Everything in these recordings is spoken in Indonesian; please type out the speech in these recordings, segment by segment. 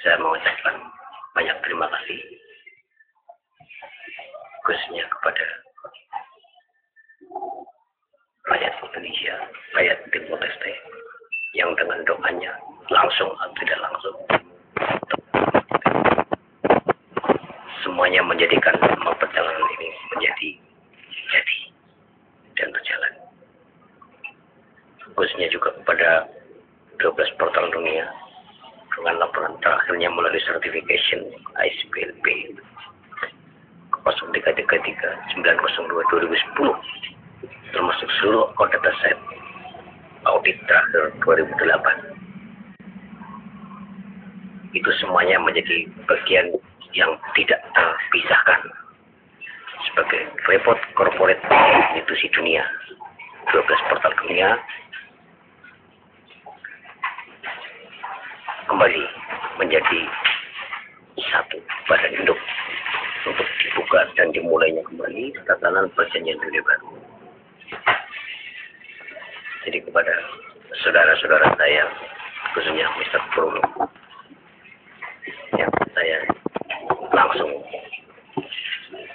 Saya mengucapkan banyak terima kasih khususnya kepada rakyat Indonesia, rakyat Timor Leste yang dengan doanya langsung atau tidak langsung semuanya menjadikan perjalanan ini menjadi jadi dan berjalan. Khususnya juga kepada 12 portal dunia dengan laporan terakhirnya melalui certification ISPLP 0333-902-2010 termasuk seluruh dataset audit terakhir 2008. Itu semuanya menjadi bagian yang tidak terpisahkan sebagai report corporate institusi dunia. 12 portal dunia kembali menjadi satu badan induk untuk dibuka dan dimulainya kembali tatanan perjanjian dunia baru. Jadi kepada saudara-saudara saya, khususnya Mr. Bruno, yang saya langsung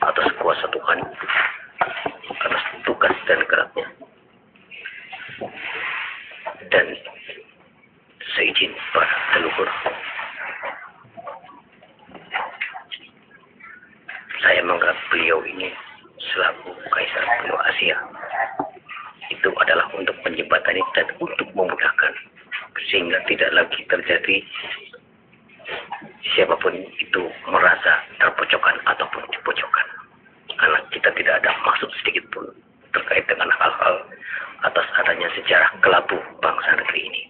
atas kuasa Tuhan, atas tugas dan geraknya, dan seizin para leluhur, saya menganggap beliau ini selaku Kaisar benua Asia itu adalah untuk menjembatani dan untuk memudahkan sehingga tidak lagi terjadi siapapun itu merasa terpojokkan ataupun dipojokkan, karena kita tidak ada maksud sedikit pun terkait dengan hal-hal atas adanya sejarah kelabu bangsa negeri ini.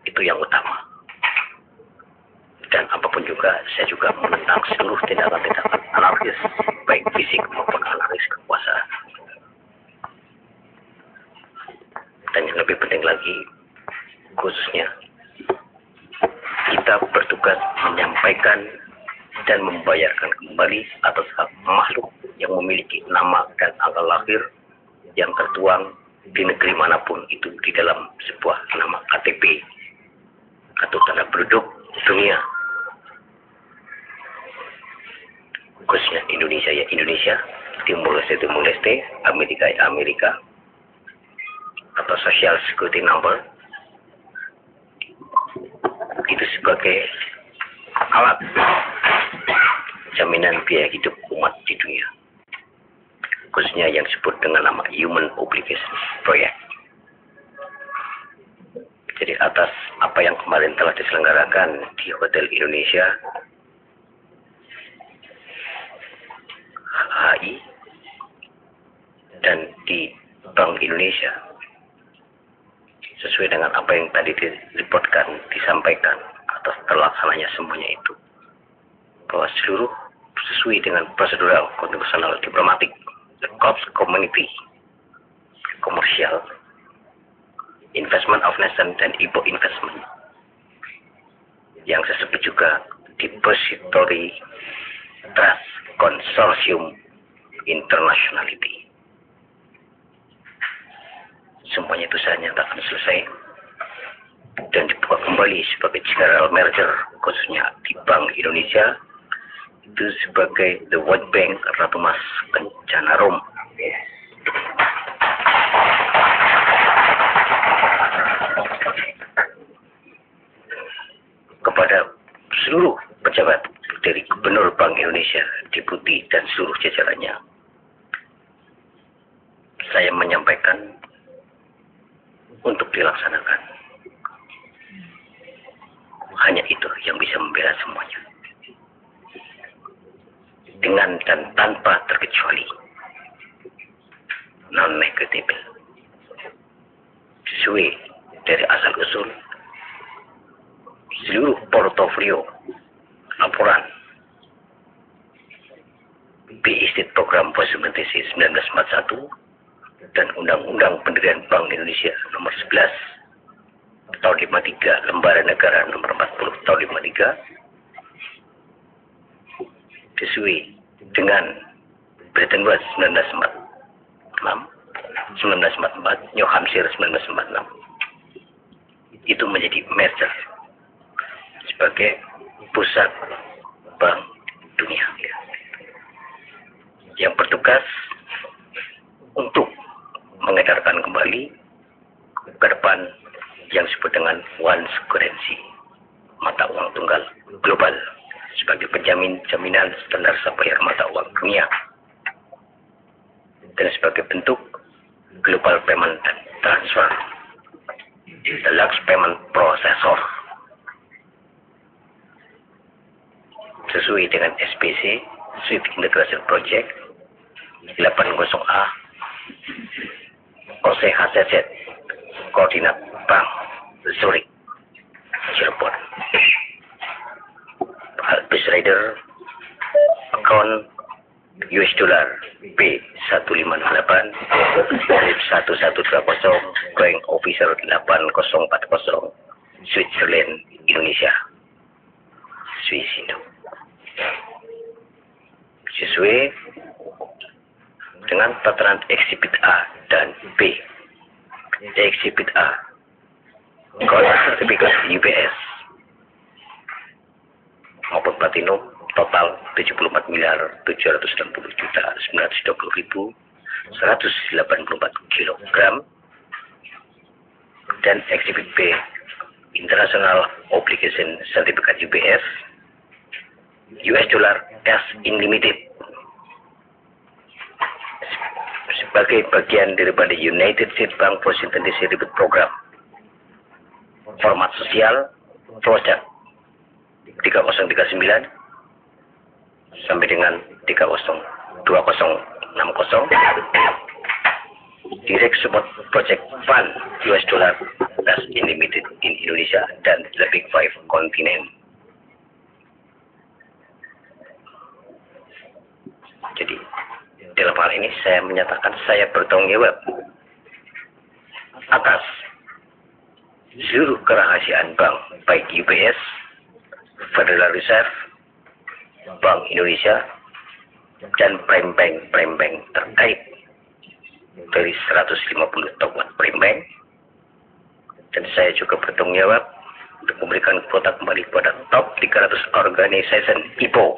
Itu yang utama. Dan apapun juga, saya juga menentang seluruh tindakan-tindakan anarkis, baik fisik maupun anarkis kekuasaan. Dan yang lebih penting lagi, khususnya kita bertugas menyampaikan dan membayarkan kembali atas hak makhluk yang memiliki nama dan tanggal lahir yang tertuang di negeri manapun itu di dalam sebuah nama KTP atau tanda penduduk dunia. Khususnya Indonesia ya Indonesia, Timor Leste, Amerika ya Amerika, atau Social Security Number, itu sebagai alat jaminan biaya hidup umat di dunia, khususnya yang disebut dengan nama Human Obligation Project. Jadi atas apa yang kemarin telah diselenggarakan di Hotel Indonesia, HI, dan di Bank Indonesia, sesuai dengan apa yang tadi direportkan, disampaikan atas terlaksananya semuanya itu, bahwa seluruh sesuai dengan prosedural konstitusional diplomatik, the corps community, komersial, investment of nation dan Ibo investment, yang saya sebut juga depository trust consortium internationality. Semuanya itu saya nyatakan selesai dan dibuka kembali sebagai general merger, khususnya di Bank Indonesia itu sebagai the World Bank Ratu Mas Kencana Rum. Kepada seluruh pejabat dari Gubernur Bank Indonesia, Deputi dan seluruh jajarannya, saya menyampaikan untuk dilaksanakan. Hanya itu yang bisa membela semuanya. Dengan dan tanpa terkecuali. Non-negotiable. Sesuai dari asal-usul seluruh portofolio laporan BI Program Implementasi 1941 dan Undang-Undang Pendirian Bank Indonesia nomor 11 tahun 53, Lembaran Negara nomor 40 tahun 53, sesuai dengan Bretton Woods 1944, New Hampshire 1946, itu menjadi merger sebagai pusat bank dunia yang bertugas untuk mengedarkan kembali ke depan yang disebut dengan one currency, mata uang tunggal global, sebagai penjamin jaminan standar bayar mata uang dunia dan sebagai bentuk global payment transfer, the large payment processor, sesuai dengan SPC Swift Integration Project 80A OCHCZ koordinat Bank Zurich Cirebon. Albus Rider account US dollar B1508 1120 Bank Officer 8040 Switzerland Indonesia Swisindo, sesuai dengan tataran Exhibit A dan B. Exhibit A, Gold Sertifikat UBS maupun Platinum total 74.760.920.184 kg, dan Exhibit B, International Obligation Sertifikat UBS US dollar as unlimited sebagai bagian daripada United States Bank Washington DC Rebate Program, format sosial produk 3039 sampai dengan 302060, direct support project fund US dollar as unlimited in Indonesia dan the Big Five continent. Jadi dalam hal ini saya menyatakan saya bertanggung jawab atas seluruh kerahasiaan bank, baik UBS, Federal Reserve, Bank Indonesia, dan prime bank terkait dari 150 tokoan prime bank. Dan saya juga bertanggung jawab untuk memberikan kuota kembali kepada top 300 organisasi IPO.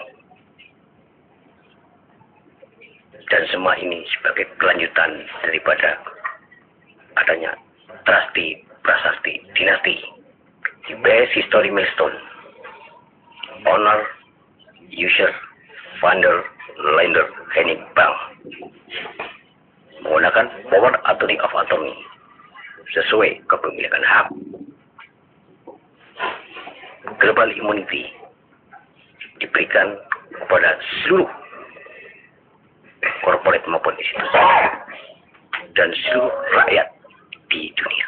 Dan semua ini sebagai kelanjutan daripada adanya trustee, prasasti, dinasti, UBS History Milestone, Owner, User, Founder, Lender, Henning Bank, menggunakan Power Authority of Attorney sesuai kepemilikan hak. Global Immunity diberikan kepada seluruh korporat maupun institusi dan seluruh rakyat di dunia.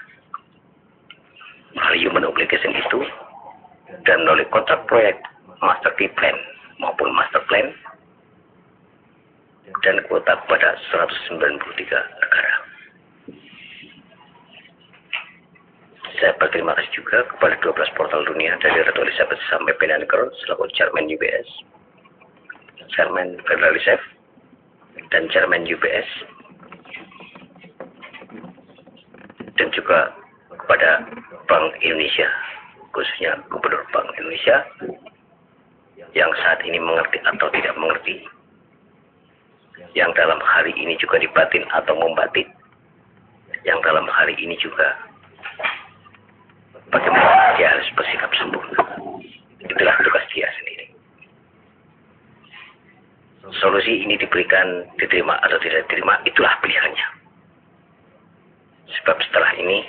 Hal human obligation itu dan melalui kontrak proyek master plan maupun master plan dan kuota kepada 193 negara. Saya berterima kasih juga kepada 12 portal dunia dari Ratu Elizabeth sampai Pinnacle selaku Chairman UBS, Chairman Federal Reserve, dan Chairman UBS, dan juga kepada Bank Indonesia, khususnya Gubernur Bank Indonesia yang saat ini mengerti atau tidak mengerti, yang dalam hari ini juga dibatin atau membatin, yang dalam hari ini juga bagaimana dia harus bersikap sempurna. Itulah tugas dia sendiri. Solusi ini diberikan, diterima atau tidak diterima, itulah pilihannya. Sebab setelah ini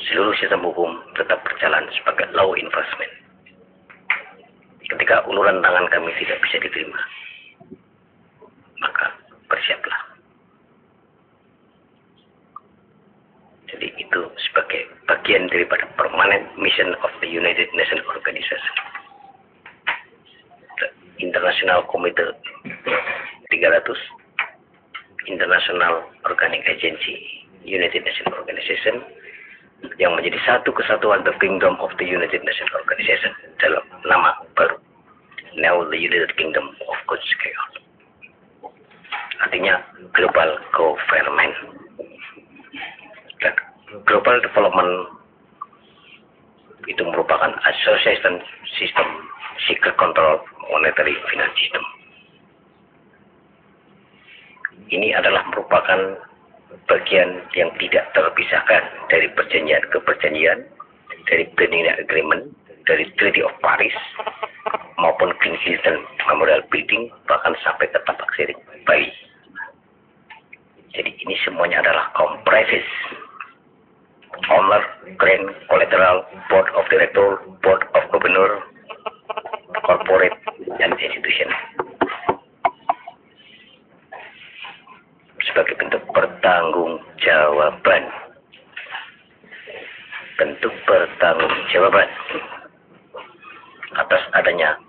seluruh sistem hukum tetap berjalan sebagai law enforcement. Ketika uluran tangan kami tidak bisa diterima, maka bersiaplah. Jadi itu sebagai bagian daripada permanent mission of the United Nations Organization. International Committee 300, International Organic Agency, United Nations Organization, yang menjadi satu kesatuan the Kingdom of the United Nations Organization dalam nama baru, now the United Kingdom of God's Chaos. Artinya global government. Dan Global Development itu merupakan association system secret control monetary finance system. Ini adalah merupakan bagian yang tidak terpisahkan dari perjanjian ke perjanjian, dari Binding Agreement, dari Treaty of Paris, maupun Kensington Memorial Building, bahkan sampai ke Tapak Siri, Bali. Jadi ini semuanya adalah kaum private, owner, grand, collateral, board of director, board of governor, corporate, dan institution. Sebagai bentuk pertanggungjawaban, atas adanya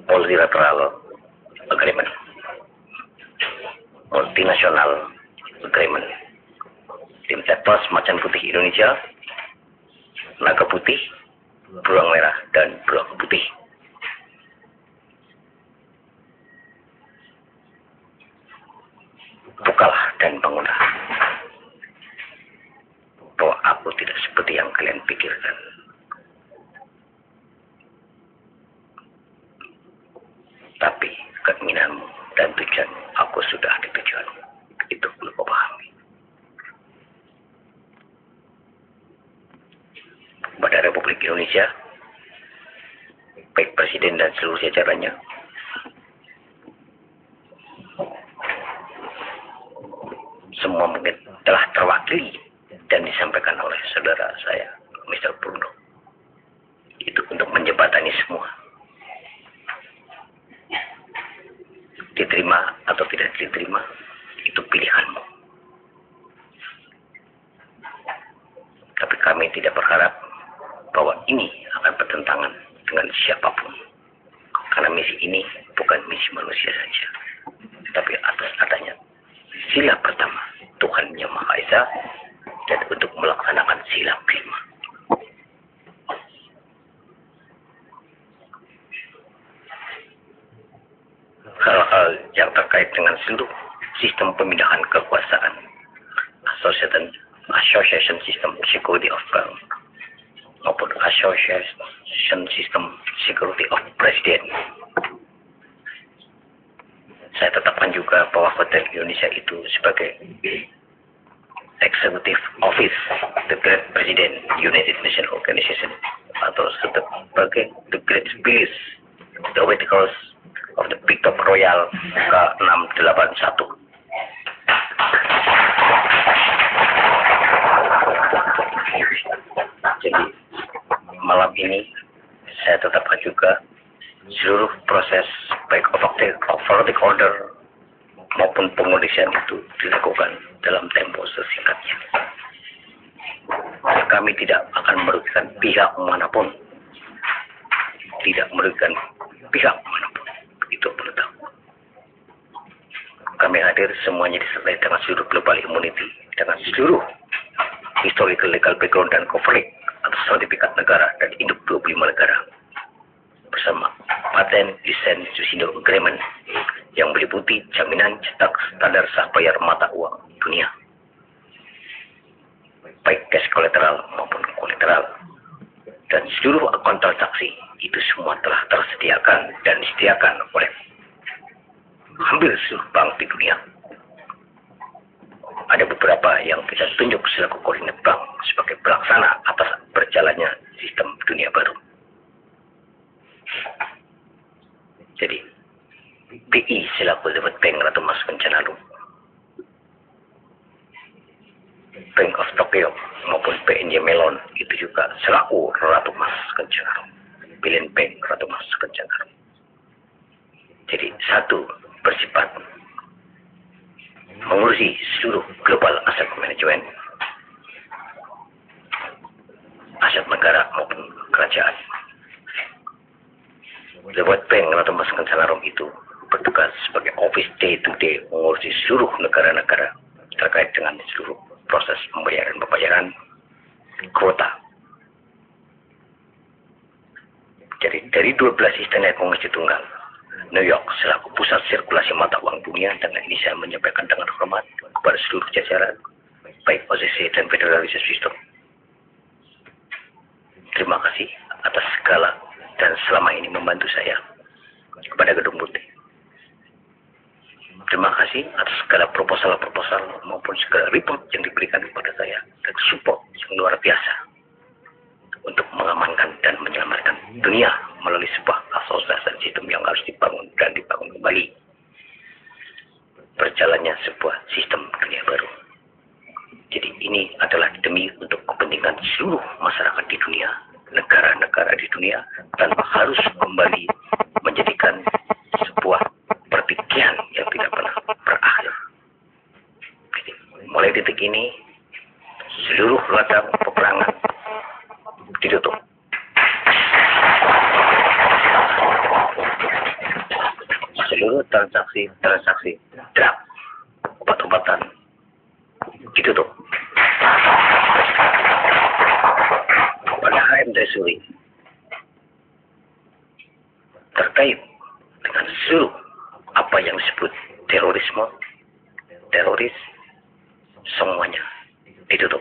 multilateral agreement, multinational agreement. Tim Tepas Macan Putih Indonesia, Naga Putih, Beruang Merah, dan Beruang Putih. Bukalah dan bangunlah, bahwa aku tidak seperti yang kalian pikirkan. Tapi keinginanmu dan tujuan aku sudah ada tujuan. Itu perlu kau pahami. Pada Republik Indonesia, baik Presiden dan seluruh jajarannya, semua mungkin telah terwakili dan disampaikan oleh saudara saya, Mr. Bruno. Itu untuk menjembatani semua. Diterima atau tidak diterima, itu pilihanmu. Tapi kami tidak berharap bahwa ini akan bertentangan dengan siapapun. Karena misi ini bukan misi manusia saja, tapi atas adanya sila pertama Tuhan Yang Maha Esa, dan untuk melaksanakan sila kelima. Hal-hal yang terkait dengan seluruh sistem pemindahan kekuasaan, association system security of bank, maupun association system security of president. Saya tetapkan juga bahwa Hotel Indonesia itu sebagai executive office the Great President United Nations Organization, atau sebagai the Great Spirit, the Vehicles of the Pickup Royal K681. Jadi malam ini saya tetapkan juga seluruh proses baik overtake order maupun pengondisian itu dilakukan dalam tempo sesingkatnya. Kami tidak akan merugikan pihak manapun, tidak merugikan pihak manapun. Itu perlu tahu. Kami hadir semuanya disertai dengan seluruh global immunity, dengan seluruh historical legal background dan konflik atau sertifikat negara dan induk 25 negara, bersama paten desain Susindo Agreement yang meliputi jaminan cetak standar sah bayar mata uang dunia, baik cash collateral maupun collateral, dan seluruh akun transaksi itu semua telah tersediakan dan disediakan oleh hampir seluruh bank di dunia. Ada beberapa yang kita tunjuk selaku koordinat bank sebagai pelaksana atas berjalannya sistem dunia baru. Jadi BI selaku Lewat Bank Ratu Mas Kencanarum, Bank of Tokyo maupun PNJ Melon itu juga selaku Ratu Mas Kencanarum, Billion Bank Ratu Mas Kencanarum. Jadi satu bersifat mengurusi seluruh global aset manajemen, aset negara maupun kerajaan. Lewat Bank Ratu Mas Kencanarum itu bertugas sebagai office day to day mengurusi seluruh negara-negara terkait dengan seluruh proses pembayaran kuota. Jadi dari 12 istana kongres tunggal, New York selaku pusat sirkulasi mata uang dunia, dan ini saya menyampaikan dengan hormat kepada seluruh jajaran baik OCC dan federalisasi sistem. Terima kasih atas segala dan selama ini membantu saya kepada Gedung Putih. Terima kasih atas segala proposal-proposal maupun segala report yang diberikan kepada saya dan support yang luar biasa untuk mengamankan dan menyelamatkan dunia melalui sebuah asosiasi sistem yang harus dibangun dan dibangun kembali. Berjalannya sebuah sistem dunia baru. Jadi ini adalah demi untuk kepentingan seluruh masyarakat di dunia, negara-negara di dunia, tanpa harus kembali menjadikan sebuah pertikaian yang tidak pernah berakhir. Jadi, mulai detik ini, seluruh ladang peperangan ditutup. Seluruh transaksi drug, obat-obatan ditutup. Pada HM Treasury terkait dengan seluruh apa yang disebut terorisme, teroris, semuanya ditutup.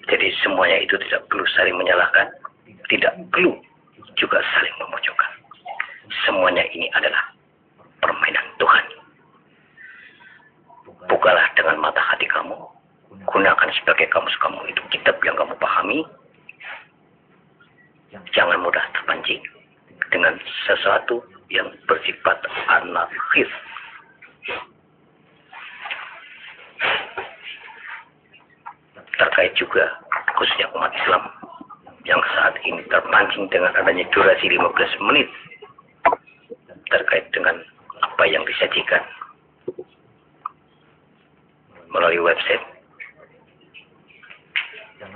Jadi semuanya itu tidak perlu saling menyalahkan, tidak perlu juga saling memojokkan. Semuanya ini adalah permainan Tuhan. Bukalah dengan mata hati kamu, gunakan sebagai kamus-kamu itu kitab yang kamu pahami. Jangan mudah terpancing dengan sesuatu yang bersifat anarkis. Terkait juga khususnya umat Islam yang saat ini terpancing dengan adanya durasi 15 menit terkait dengan apa yang disajikan melalui website.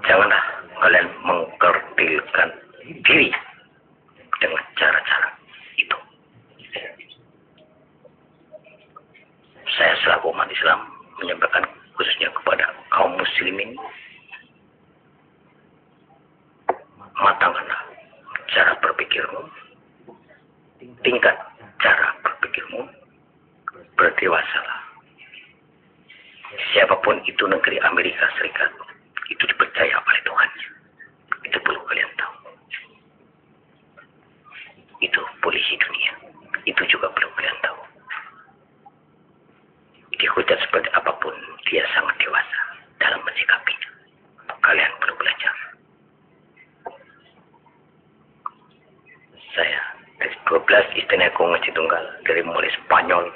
Janganlah kalian mengkerdilkan diri dengan cara-cara itu. Saya selaku umat Islam menyampaikan khususnya kepada kaum muslimin, matangkanlah cara berpikirmu, tingkat cara berpikirmu, berdewasalah. Siapapun itu negeri Amerika Serikat, itu dipercaya oleh Tuhan. Itu perlu kalian tahu. Itu polisi dunia. Itu juga perlu kalian tahu. Dihujat seperti apapun, dia sangat dewasa dalam mensikapinya. Kalian perlu belajar. Saya dari 12 istana agung Masjid Tunggal, dari mulai Spanyol,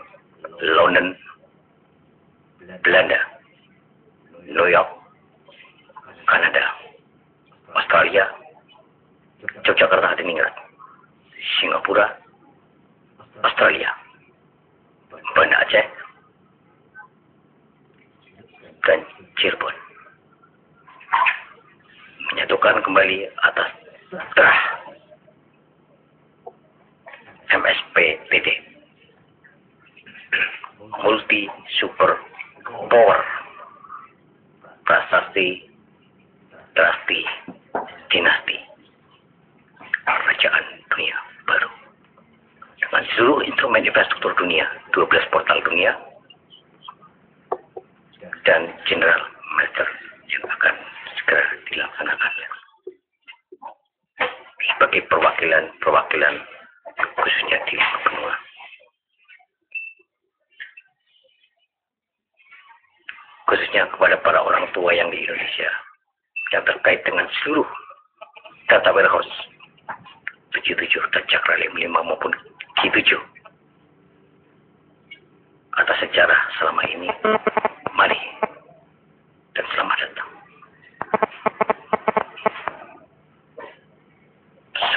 London, Belanda, New York, Kanada, Australia, Yogyakarta Hadiningrat, Singapura, Australia, Banda Aceh, dan Cirebon. Menyatukan kembali atas terah MSPTD, Multi Super Power Prasasti Trasti Dinasti Kerajaan Dunia Baru dengan seluruh instrumen infrastruktur dunia, 12 portal dunia, dan General Master yang akan segera dilaksanakan sebagai perwakilan khususnya di benua. Khususnya kepada para orang tua yang di Indonesia yang terkait dengan seluruh data warehouse 77 dan Cakra 55 maupun G7 atas sejarah selama ini. Mari dan selamat datang.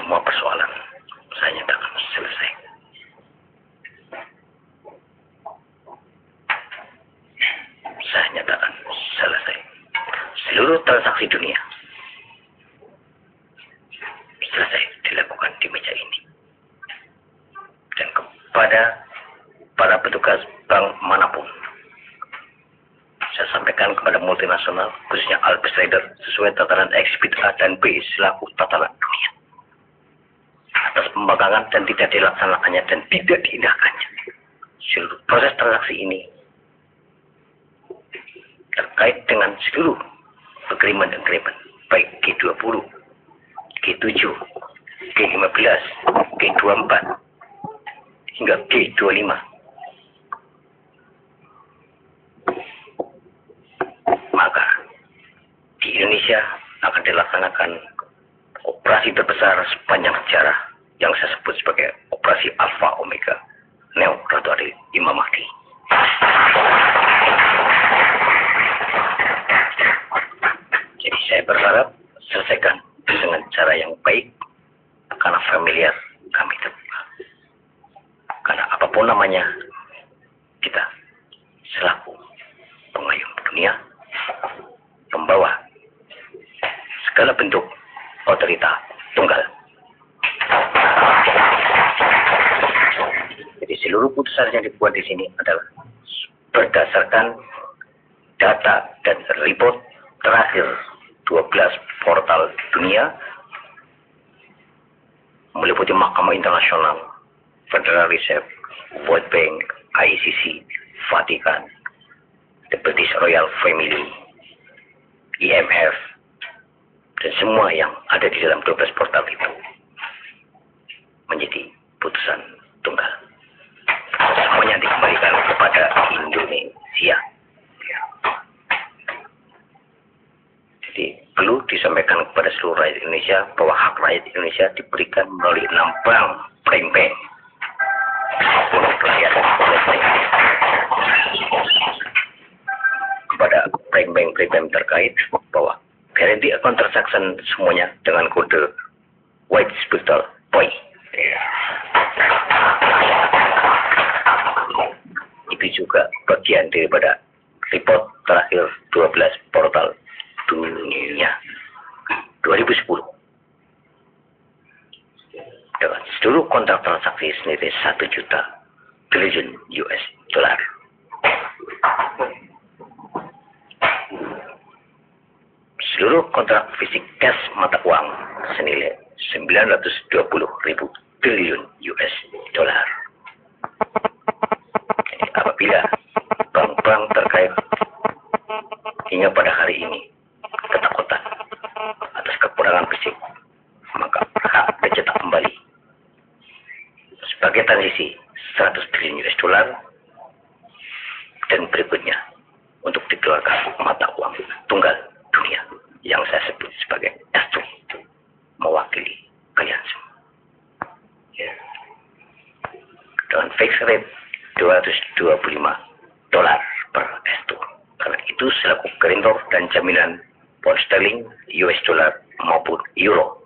Semua persoalan saya nyatakan selesai. Saya nyatakan selesai. Seluruh transaksi dunia selesai dilakukan di meja ini. Dan kepada para petugas bank manapun, saya sampaikan kepada multinasional, khususnya Albus Trader, sesuai tatanan Exhibit A dan B selaku tatanan dunia. Atas pembangkangan dan tidak dilaksanakannya dan tidak diindahkannya. seluruh proses transaksi ini terkait dengan seluruh agreement baik G20, G7, G15, G24 hingga G25. Maka di Indonesia akan dilaksanakan operasi terbesar sepanjang sejarah yang saya sebut sebagai operasi Alpha Omega Neo Ratu Adil Imam Mahdi. Jadi saya berharap selesaikan dengan cara yang baik karena familiar kami terbuka. Karena apapun namanya, kita selaku pengayom dunia, pembawa segala bentuk otorita tunggal. Jadi seluruh putusan yang dibuat di sini adalah berdasarkan data dan report terakhir 12 portal dunia meliputi Mahkamah Internasional, Federal Reserve, World Bank, ICC, Vatikan, The British Royal Family, IMF, dan semua yang ada di dalam 12 portal itu menjadi putusan tunggal. Semuanya dikembalikan kepada Indonesia. Jadi perlu disampaikan kepada seluruh rakyat Indonesia bahwa hak rakyat Indonesia diberikan melalui 6 bank prime untuk rakyat kepada prime terkait bahwa guarantee account transaction semuanya dengan kode white spectral POI. Itu juga bagian daripada report terakhir 12 portal dunia 2010 dengan seluruh kontrak transaksi senilai 1 juta triliun US dollar. Seluruh kontrak fisik cash mata uang senilai 920.000 triliun US dollar. Jadi apabila bank-bank terkait hingga pada hari ini ketakutan atas kekurangan fisik, maka hak dicetak kembali sebagai transisi 100 triliun US dollar dan berikutnya untuk dikeluarkan mata uang tunggal dunia yang saya sebut sebagai S2 mewakili kalian semua. Dengan fixed rate $225 per S2. Karena itu selaku guarantor dan jaminan pound sterling, US dollar maupun euro.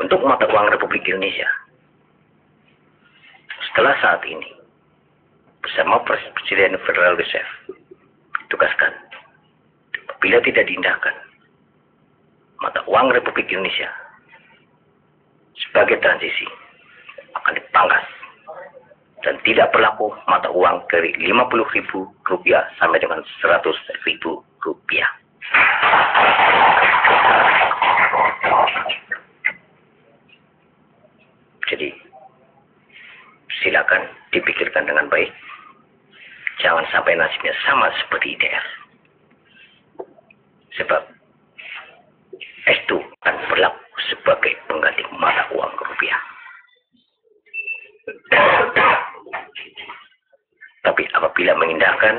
Untuk mata uang Republik Indonesia, setelah saat ini bersama Presiden Federal Reserve ditugaskan bila tidak diindahkan, mata uang Republik Indonesia sebagai transisi akan dipangkas dan tidak berlaku mata uang dari Rp50.000 sampai dengan Rp100.000. Jadi silakan dipikirkan dengan baik, jangan sampai nasibnya sama seperti IDR. Sebab S2 akan berlaku sebagai pengganti mata uang rupiah. Tapi apabila mengindahkan,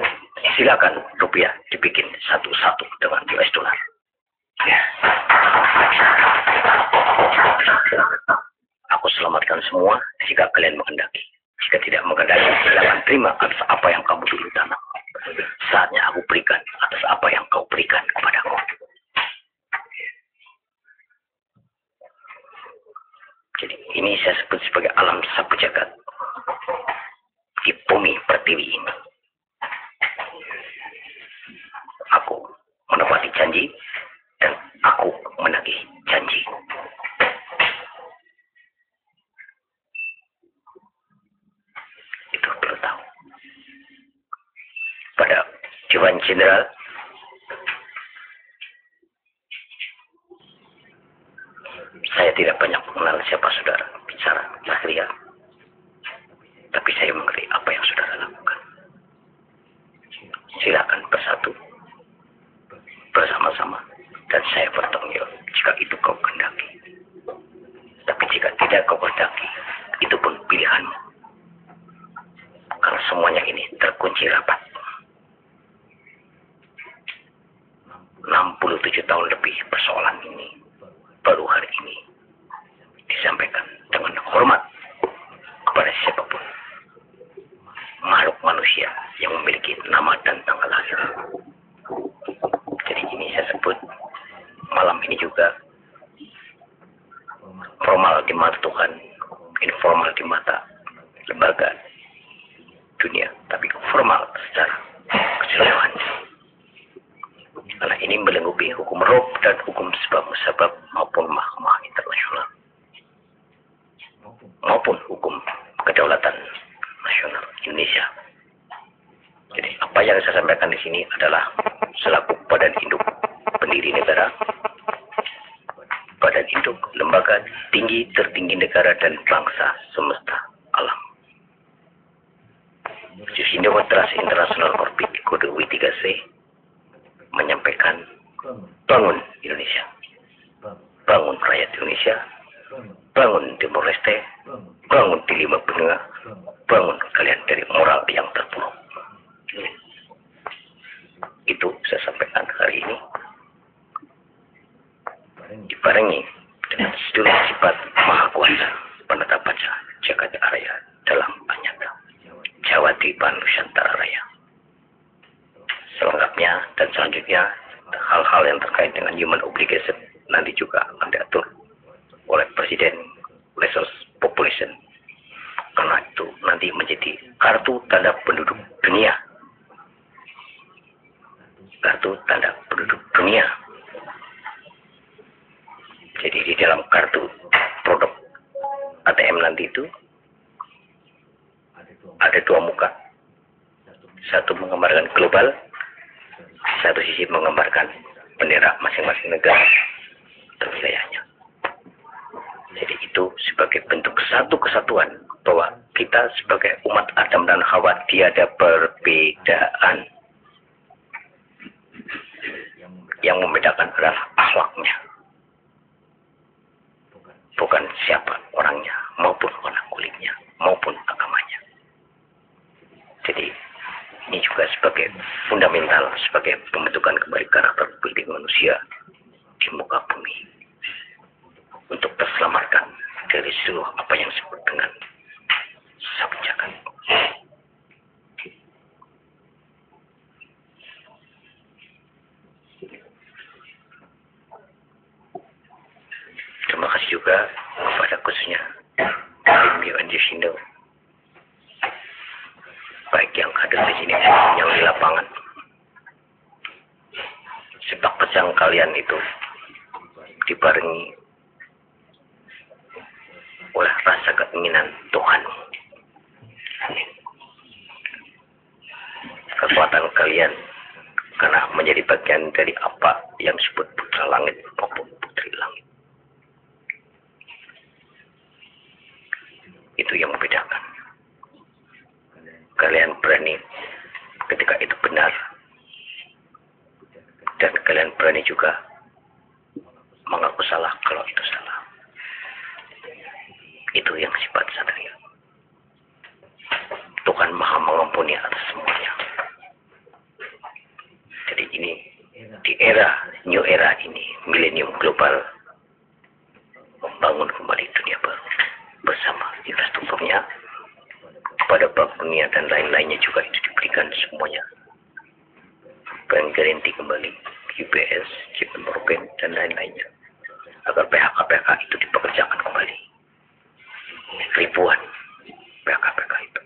silakan rupiah dibikin satu-satu dengan US dollar. Aku selamatkan semua jika kalian menghendaki. Jika tidak menghendaki, silakan terima atas apa yang kamu dulu tanam. Saatnya aku berikan atas apa yang kau berikan kepadaku. Jadi ini saya sebut sebagai alam sapu jagat di bumi pertiwi ini. Aku menepati janji dan aku menagih janji. Itu perlu tahu. Pada Dewan Jenderal saya tidak banyak mengenal siapa saudara bicara Zahria, tapi saya silakan bersatu bersama-sama dan saya bertanggung jawab jika itu kau kehendaki. Tapi jika tidak kau kehendaki, itu pun pilihanmu. Karena semuanya ini terkunci rapat. 67 tahun lebih persoalan ini baru hari ini disampaikan dengan hormat kepada siapapun makhluk manusia yang memiliki nama dan tanggal lahir. Jadi ini saya sebut malam ini juga formal di mata Tuhan, informal di mata lembaga dunia, tapi formal secara keseluruhan. Karena ini melengkapi hukum rob dan hukum sebab-musabab maupun mahkamah internasional maupun hukum kedaulatan nasional Indonesia. Jadi apa yang saya sampaikan di sini adalah selaku badan induk pendiri negara, badan induk lembaga tinggi tertinggi negara dan bangsa semesta alam. Jusindo Trust International Orbit kode W3C menyampaikan bangun Indonesia, bangun rakyat Indonesia, bangun Timor Leste, bangun di lima benua, bangun kalian dari moral yang terpuruk. Itu saya sampaikan hari ini, dibarengi dengan seluruh sifat maha kuasa penata baca jagat raya dalam anyata Jawa Tripan Nusantara Raya. Selengkapnya dan selanjutnya hal-hal yang terkait dengan human obligation nanti juga akan diatur oleh Presiden Resource Population, karena itu nanti menjadi kartu tanda penduduk dunia, kartu tanda penduduk dunia. Jadi di dalam kartu produk ATM nanti itu ada dua muka, satu menggambarkan global, satu sisi menggambarkan bendera masing-masing negara atau wilayahnya. Jadi itu sebagai bentuk satu kesatuan bahwa kita sebagai umat Adam dan Hawa tiada perbedaan. Yang membedakan adalah akhlaknya, bukan siapa orangnya maupun warna kulitnya maupun agamanya. Jadi ini juga sebagai fundamental, sebagai pembentukan kembali karakter politik manusia di muka bumi untuk terselamatkan dari seluruh apa yang disebut dengan sapu jagat. Terima kasih juga kepada khususnya Tim UN Jusindo, baik yang hadir di sini maupun yang di lapangan. Sepak terjang kalian itu dibarengi oleh rasa keinginan Tuhan. Kekuatan kalian karena menjadi bagian dari apa yang disebut putra langit maupun putri langit. Itu yang membedakan. Kalian berani ketika itu benar, dan kalian berani juga mengaku salah kalau itu salah. Itu yang sifat satria. Tuhan Maha mengampuni atas semuanya. Jadi ini di era new era ini, milenium global, membangun kembali dunia baru bersama infrastrukturnya kepada bank dunia dan lain-lainnya juga itu diberikan semuanya. Bank garanti kembali UBS, JP Morgan dan lain-lainnya agar PHK itu dipekerjakan kembali. Ribuan PHK itu.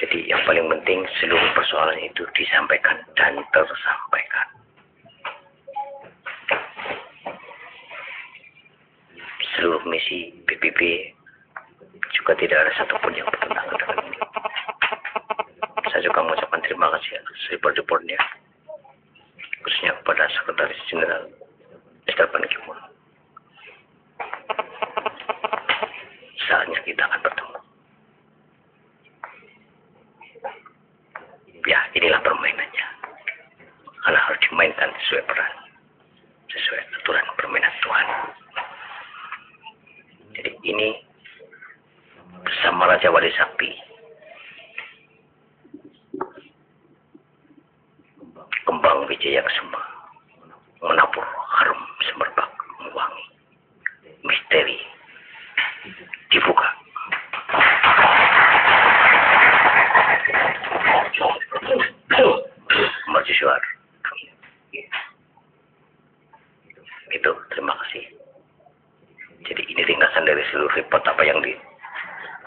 Jadi yang paling penting seluruh persoalan itu disampaikan dan tersampaikan. Seluruh misi PBB juga tidak ada satupun yang bertentangan dengan ini. Saya juga mengucapkan terima kasih atas report-reportnya, khususnya kepada Sekretaris Jenderal Mr. Ban Ki-moon. Saatnya kita akan bertemu. Ya, inilah permainannya. Karena harus dimainkan sesuai peran, sesuai aturan permainan Tuhan. Jadi ini bersama Raja Wali Sakti, kembang Wijaya Kusuma menabur harum semerbak wangi. Misteri dibuka. Mercusuar. Itu, terima kasih. Jadi ini ringkasan dari seluruh report apa yang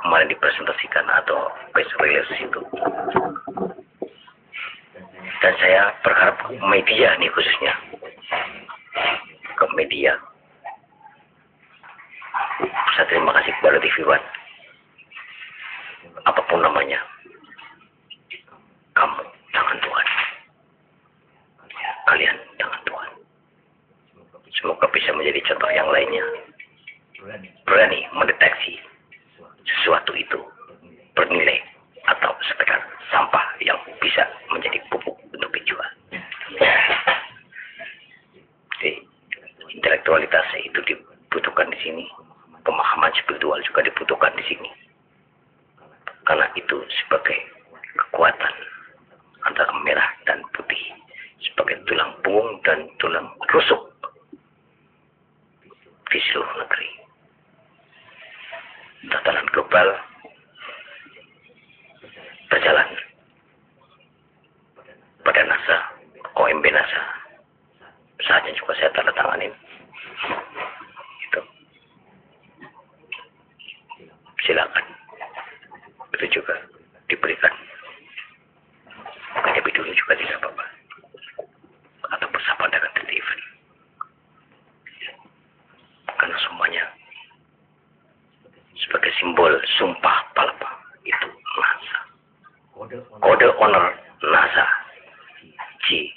kemarin dipresentasikan atau press release itu. Dan saya berharap media nih khususnya, ke media. Saya terima kasih kepada TV One, apapun namanya, kamu tangan Tuhan, kalian tangan Tuhan. Semoga bisa menjadi contoh yang lainnya, berani mendeteksi sesuatu itu bernilai atau sekedar sampah yang bisa menjadi pupuk untuk dijual. Jadi, intelektualitas itu dibutuhkan di sini, pemahaman spiritual juga dibutuhkan di sini, karena itu sebagai kekuatan antara merah dan putih, sebagai tulang punggung dan tulang rusuk di seluruh negeri. Tatanan global berjalan pada NASA, OMB NASA. Saatnya juga saya tanda tanganin. Itu. Silakan. Itu juga diberikan. Tapi dulu juga tidak apa-apa. Atau bersama dengan Steven. Karena semuanya sebagai simbol sumpah palapa itu NASA. Kode honor NASA G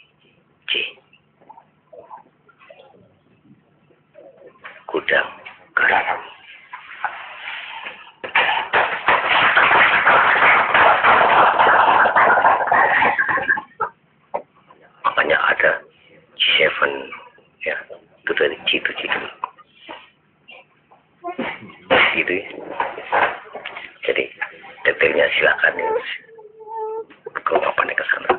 gudang garam. Makanya ada G7 ya, itu dari G7 gitu ya. Jadi detailnya silakan kalau papanya ke sana.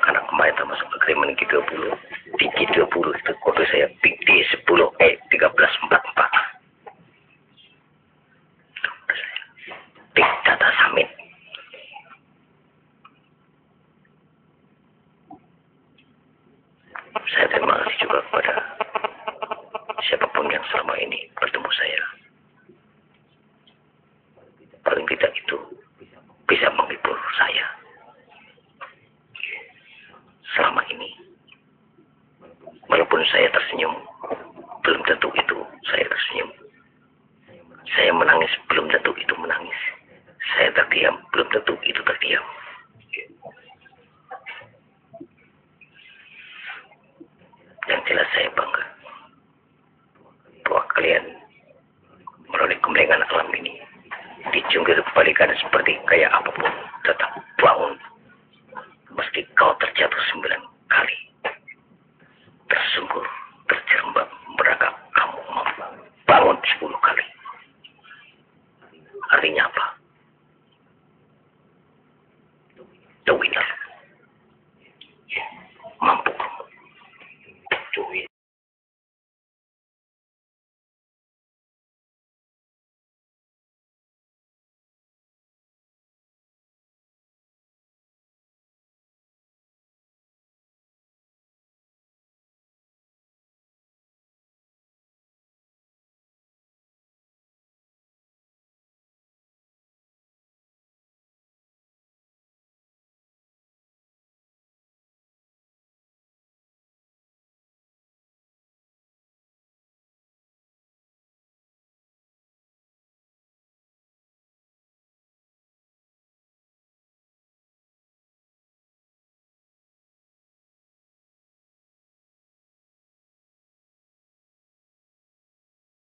Karena kemarin termasuk agreement G20. Di G20 itu kode saya Big D10E1344. Big Data Summit. Saya terima kasih juga kepada siapapun yang selama ini bertemu saya. Paling tidak itu bisa menghibur saya selama ini. Walaupun saya tersenyum, belum tentu itu saya tersenyum. Saya menangis, belum tentu itu menangis. Saya terdiam, belum tentu itu terdiam. Yang jelas saya bangga bahwa kalian melalui kemeringan alam ini, dijungkir balikan seperti kayak apapun, tetap bangun. Meski kau terjatuh 9 kali, tersungkur, terjerembab, merangkak, kamu mampu bangun 10 kali. Artinya apa? The winner.